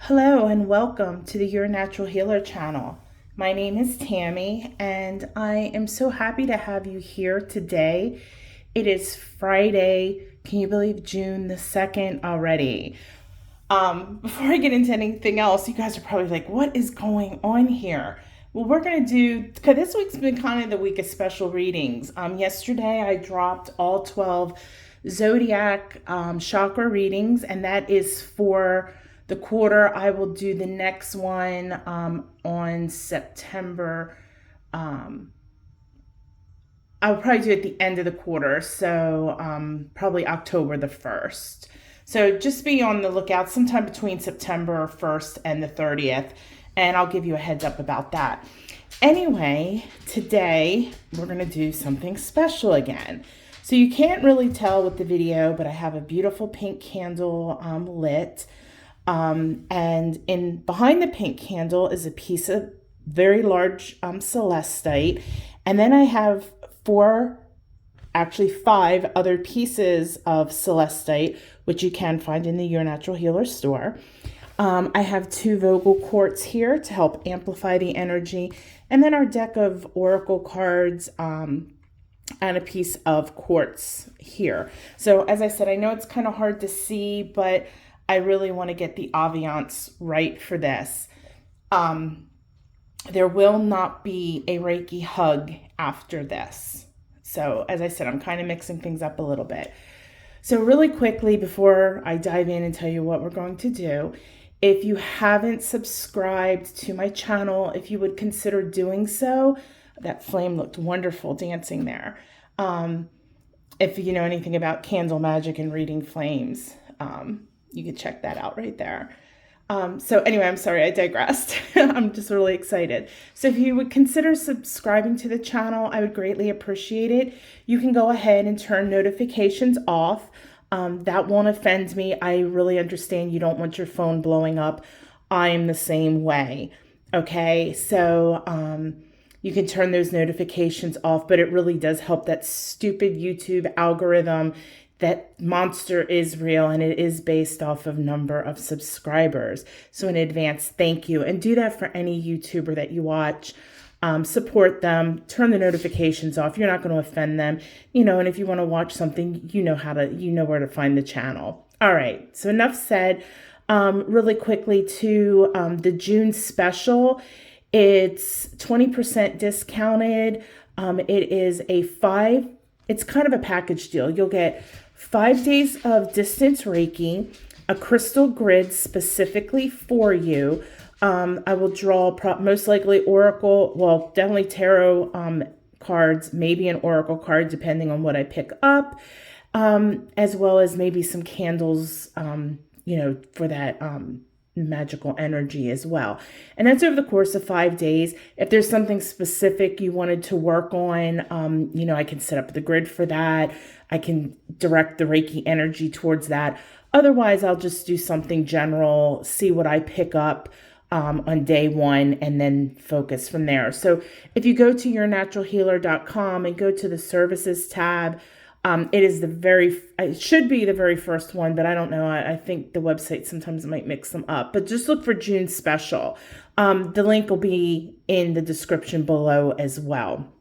Hello and welcome to the Your Natural Healer channel. My name is Tammy and I am so happy to have you here today. It is Friday. Can you believe June the 2nd already? Before I get into anything else, you guys are probably like, what is going on here? Well, we're going to do, because this week's been kind of the week of special readings. Yesterday I dropped all 12 zodiac chakra readings, and that is for the quarter. I will do the next one on September. I'll probably do it at the end of the quarter, so probably October the 1st. So just be on the lookout sometime between September 1st and the 30th, and I'll give you a heads up about that. Anyway, today we're going to do something special again. So you can't really tell with the video, but I have a beautiful pink candle lit. And behind the pink candle is a piece of very large celestite. And then I have five other pieces of celestite, which you can find in the Your Natural Healer store. I have 2 vocal quartz here to help amplify the energy. And then our deck of oracle cards, and a piece of quartz here. So as I said, I know it's kind of hard to see, but I really want to get the ambiance right for this. There will not be a Reiki hug after this. So as I said, I'm kind of mixing things up a little bit. So really quickly, before I dive in and tell you what we're going to do, if you haven't subscribed to my channel, if you would consider doing so. That flame looked wonderful dancing there. If you know anything about candle magic and reading flames, you can check that out right there. So anyway, I'm sorry, I digressed. I'm just really excited. So if you would consider subscribing to the channel, I would greatly appreciate it. You can go ahead and turn notifications off. That won't offend me. I really understand you don't want your phone blowing up. I'm the same way. Okay, so you can turn those notifications off, but it really does help that stupid YouTube algorithm. That monster is real, and it is based off of number of subscribers. So in advance, thank you. And do that for any YouTuber that you watch. Support them, turn the notifications off. You're not going to offend them, and if you want to watch something, you know where to find the channel. All right. So enough said. Really quickly to the June special. It's 20% discounted. It's kind of a package deal. You'll get 5 days of distance Reiki, a crystal grid specifically for you. I will draw most likely oracle, definitely tarot cards, maybe an oracle card, depending on what I pick up, as well as maybe some candles, for that magical energy as well. And that's over the course of 5 days. If there's something specific you wanted to work on, I can set up the grid for that. I can direct the Reiki energy towards that. Otherwise, I'll just do something general, see what I pick up on day 1, and then focus from there. So if you go to yournaturalhealer.com and go to the services tab, it should be the very first one, but I don't know. I think the website sometimes might mix them up, but just look for June special. The link will be in the description below as well.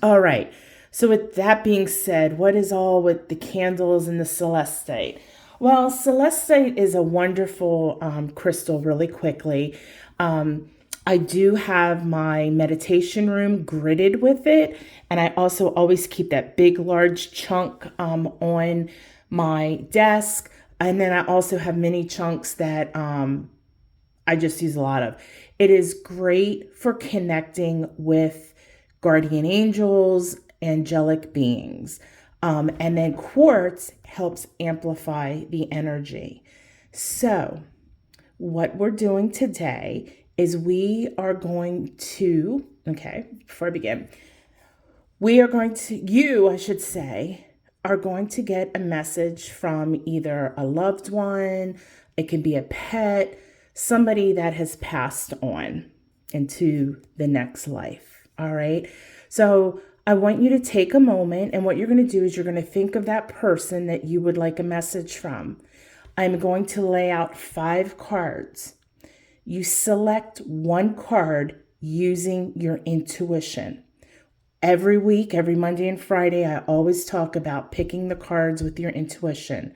All right. So with that being said, what is all with the candles and the celestite? Well, celestite is a wonderful crystal. Really quickly. I do have my meditation room gridded with it. And I also always keep that big, large chunk on my desk. And then I also have mini chunks that I just use a lot of. It is great for connecting with guardian angels, angelic beings. And then quartz helps amplify the energy. So what we're doing today is before I begin, you are going to get a message from either a loved one, it can be a pet, somebody that has passed on into the next life. All right. So I want you to take a moment, and what you're going to do is you're going to think of that person that you would like a message from. I'm going to lay out 5 cards. you select one card using your intuition. Every week, every Monday and Friday, I always talk about picking the cards with your intuition.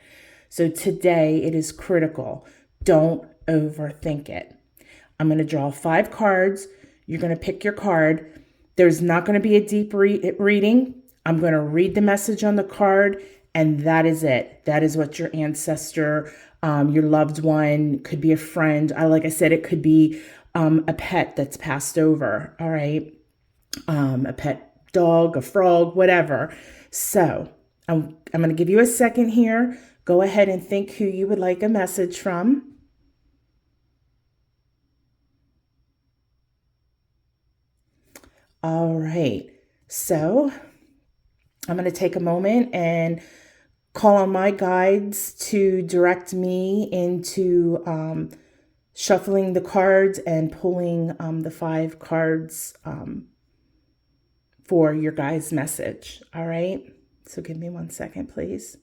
So today it is critical. Don't overthink it. I'm going to draw 5 cards. You're going to pick your card. There's not going to be a deep reading. I'm going to read the message on the card, and that is it. That is what your ancestor, your loved one, could be a friend. Like I said, it could be a pet that's passed over. All right. A pet dog, a frog, whatever. So I'm going to give you a second here. Go ahead and think who you would like a message from. All right. So I'm going to take a moment and call on my guides to direct me into shuffling the cards and pulling the 5 cards for your guys' message. All right. So give me 1 second, please.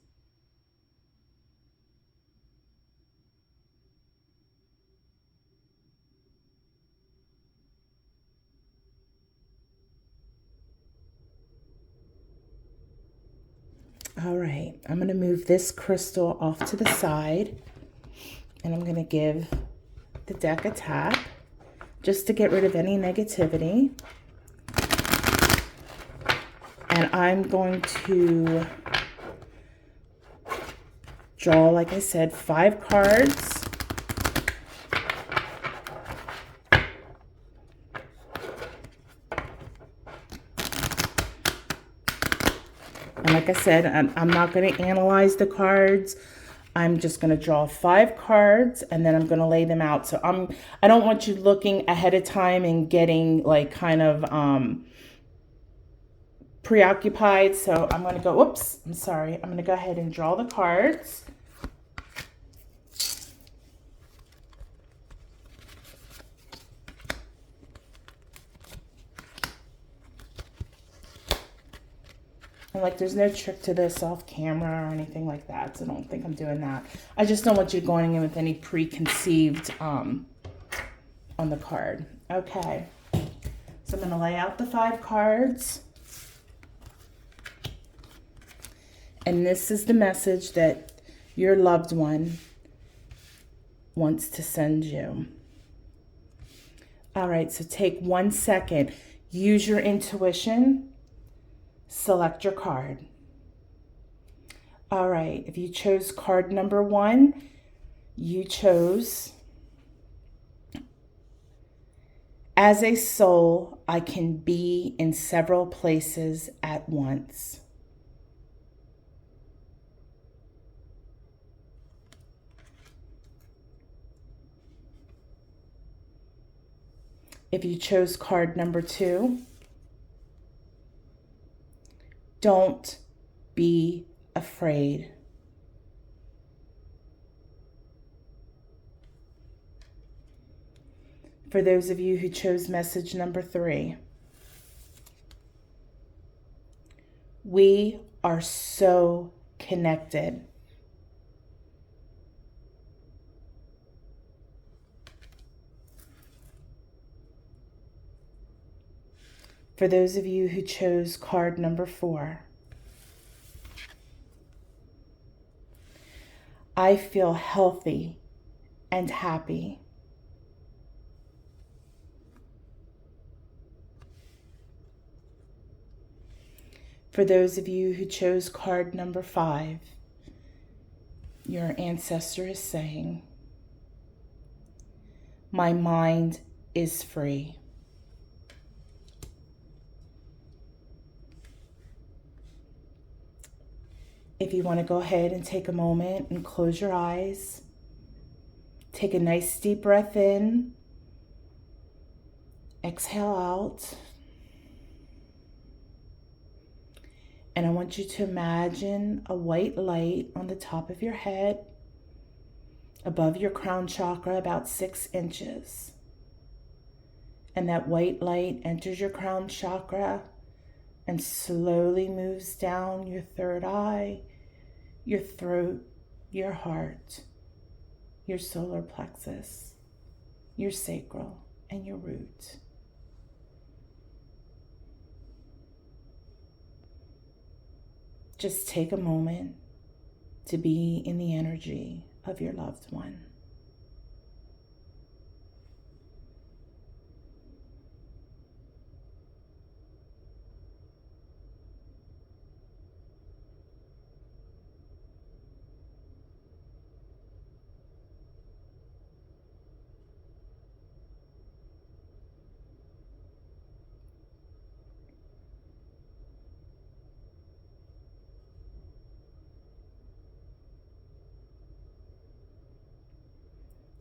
All right, I'm going to move this crystal off to the side, and I'm going to give the deck a tap just to get rid of any negativity. And I'm going to draw, like I said, 5 cards. And like I said, I'm not going to analyze the cards. I'm just going to draw 5 cards, and then I'm going to lay them out. So I don't want you looking ahead of time and getting like kind of preoccupied. So I'm going to go, whoops, I'm sorry. I'm going to go ahead and draw the cards. And like, there's no trick to this off camera or anything like that. So don't think I'm doing that. I just don't want you going in with any preconceived on the card. Okay. So I'm going to lay out the 5 cards. And this is the message that your loved one wants to send you. All right. So take 1 second. Use your intuition. Select your card. All right, if you chose card number 1, you chose, as a soul, I can be in several places at once. If you chose card number 2, don't be afraid. For those of you who chose message number 3, we are so connected. For those of you who chose card number 4, I feel healthy and happy. For those of you who chose card number 5, your ancestor is saying, my mind is free. If you want to go ahead and take a moment and close your eyes, take a nice deep breath in, exhale out, and I want you to imagine a white light on the top of your head, above your crown chakra, about 6 inches. And that white light enters your crown chakra and slowly moves down your third eye, your throat, your heart, your solar plexus. your sacral, and your root. Just take a moment to be in the energy of your loved one.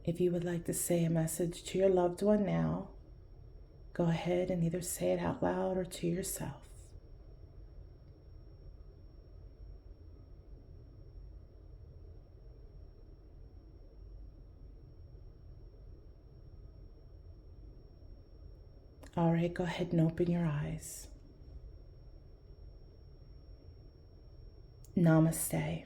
If you would like to say a message to your loved one now, go ahead and either say it out loud or to yourself. All right, go ahead and open your eyes. Namaste.